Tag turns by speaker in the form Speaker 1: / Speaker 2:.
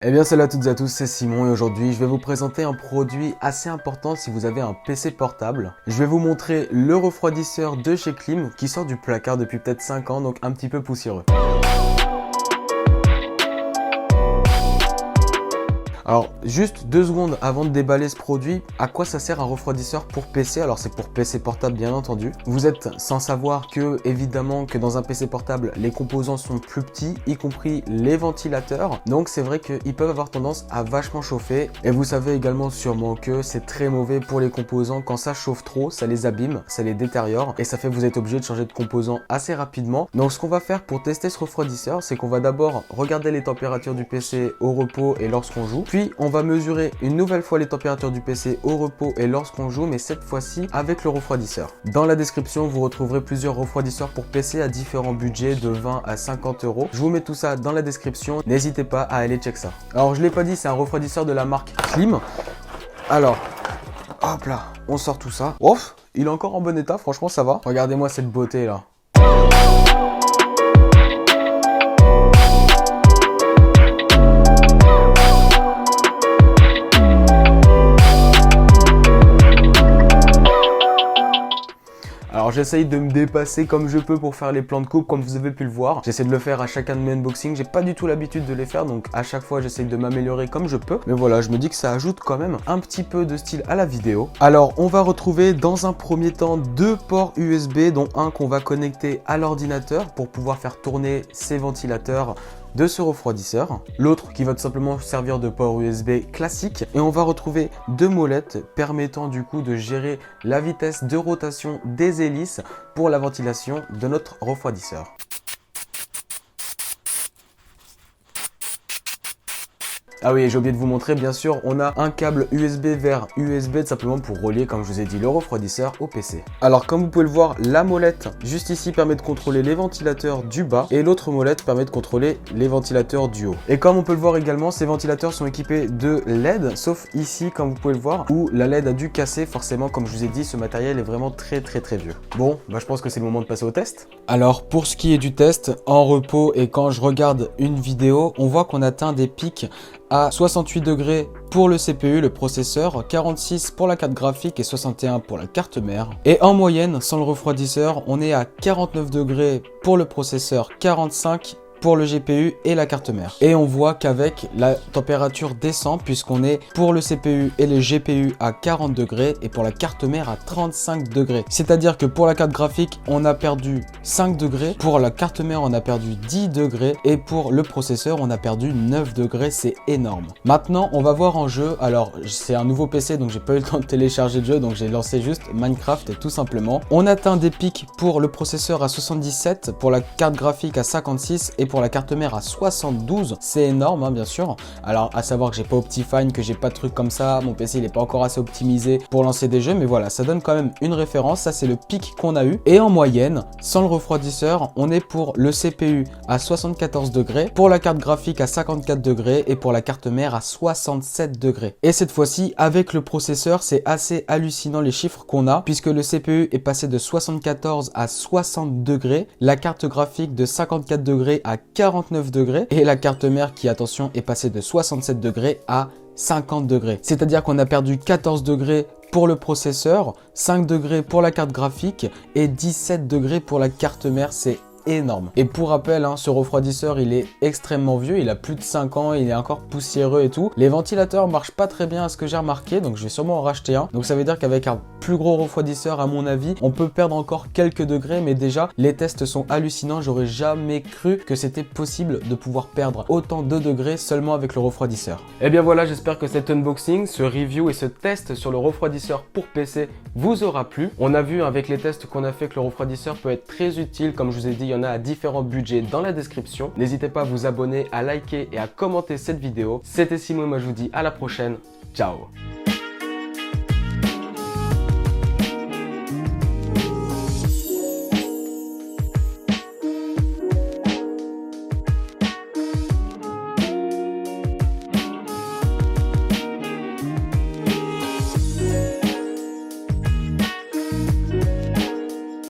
Speaker 1: Eh bien salut à toutes et à tous, c'est Simon et aujourd'hui je vais vous présenter un produit assez important si vous avez un PC portable. Je vais vous montrer le refroidisseur de chez Klim qui sort du placard depuis peut-être 5 ans, donc un petit peu poussiéreux. Alors, juste 2 secondes avant de déballer ce produit, à quoi ça sert un refroidisseur pour PC? Alors, c'est pour PC portable, bien entendu. Vous êtes sans savoir que, évidemment, que dans un PC portable, les composants sont plus petits, y compris les ventilateurs. Donc, c'est vrai qu'ils peuvent avoir tendance à vachement chauffer. Et vous savez également sûrement que c'est très mauvais pour les composants. Quand ça chauffe trop, ça les abîme, ça les détériore. Et ça fait que vous êtes obligé de changer de composants assez rapidement. Donc, ce qu'on va faire pour tester ce refroidisseur, c'est qu'on va d'abord regarder les températures du PC au repos et lorsqu'on joue. Puis, on va mesurer une nouvelle fois les températures du PC au repos et lorsqu'on joue, mais cette fois-ci avec le refroidisseur. Dans la description, vous retrouverez plusieurs refroidisseurs pour PC à différents budgets de 20 à 50 euros. Je vous mets tout ça dans la description. N'hésitez pas à aller check ça. Alors, je ne l'ai pas dit, c'est un refroidisseur de la marque Klim. Alors, hop là, on sort tout ça. Ouf, il est encore en bon état, franchement ça va. Regardez-moi cette beauté là. Alors j'essaye de me dépasser comme je peux pour faire les plans de coupe comme vous avez pu le voir. J'essaie de le faire à chacun de mes unboxings. J'ai pas du tout l'habitude de les faire, donc à chaque fois j'essaye de m'améliorer comme je peux. Mais voilà, je me dis que ça ajoute quand même un petit peu de style à la vidéo. Alors on va retrouver dans un premier temps 2 ports USB, dont un qu'on va connecter à l'ordinateur pour pouvoir faire tourner ces ventilateurs de ce refroidisseur, l'autre qui va tout simplement servir de port USB classique, et on va retrouver 2 molettes permettant du coup de gérer la vitesse de rotation des hélices pour la ventilation de notre refroidisseur. Ah oui, j'ai oublié de vous montrer, bien sûr, on a un câble USB vers USB tout simplement pour relier, comme je vous ai dit, le refroidisseur au PC. Alors, comme vous pouvez le voir, la molette juste ici permet de contrôler les ventilateurs du bas et l'autre molette permet de contrôler les ventilateurs du haut. Et comme on peut le voir également, ces ventilateurs sont équipés de LED, sauf ici, comme vous pouvez le voir, où la LED a dû casser. Forcément, comme je vous ai dit, ce matériel est vraiment très vieux. Bon, je pense que c'est le moment de passer au test. Alors, pour ce qui est du test, en repos et quand je regarde une vidéo, on voit qu'on atteint des pics à 68 degrés pour le CPU, le processeur, 46 pour la carte graphique et 61 pour la carte mère. Et en moyenne, sans le refroidisseur, on est à 49 degrés pour le processeur, 45 pour le GPU et la carte mère. Et on voit qu'avec la température descend puisqu'on est pour le CPU et le GPU à 40 degrés et pour la carte mère à 35 degrés. C'est-à-dire que pour la carte graphique, on a perdu 5 degrés, pour la carte mère, on a perdu 10 degrés et pour le processeur, on a perdu 9 degrés. C'est énorme. Maintenant, on va voir en jeu. Alors, c'est un nouveau PC, donc j'ai pas eu le temps de télécharger le jeu, donc j'ai lancé juste Minecraft tout simplement. On atteint des pics pour le processeur à 77, pour la carte graphique à 56 et pour la carte mère à 72, c'est énorme hein, bien sûr. Alors à savoir que j'ai pas Optifine, que j'ai pas de trucs comme ça, mon PC il est pas encore assez optimisé pour lancer des jeux, mais voilà, ça donne quand même une référence. Ça c'est le pic qu'on a eu. Et en moyenne, sans le refroidisseur, on est pour le CPU à 74 degrés, pour la carte graphique à 54 degrés et pour la carte mère à 67 degrés. Et cette fois-ci, avec le processeur, c'est assez hallucinant les chiffres qu'on a, puisque le CPU est passé de 74 à 60 degrés, la carte graphique de 54 degrés à 49 degrés et la carte mère qui, attention, est passée de 67 degrés à 50 degrés. C'est-à-dire qu'on a perdu 14 degrés pour le processeur, 5 degrés pour la carte graphique et 17 degrés pour la carte mère. C'est énorme. Et pour rappel, hein, ce refroidisseur il est extrêmement vieux, il a plus de 5 ans, il est encore poussiéreux et tout. Les ventilateurs marchent pas très bien à ce que j'ai remarqué, donc je vais sûrement en racheter un. Donc ça veut dire qu'avec un plus gros refroidisseur, à mon avis, on peut perdre encore quelques degrés, mais déjà les tests sont hallucinants. J'aurais jamais cru que c'était possible de pouvoir perdre autant de degrés seulement avec le refroidisseur. Et bien voilà, j'espère que cet unboxing, ce review et ce test sur le refroidisseur pour PC vous aura plu. On a vu avec les tests qu'on a fait que le refroidisseur peut être très utile, comme je vous ai dit, il y en a à différents budgets dans la description. N'hésitez pas à vous abonner, à liker et à commenter cette vidéo. C'était Simon et moi je vous dis à la prochaine. Ciao.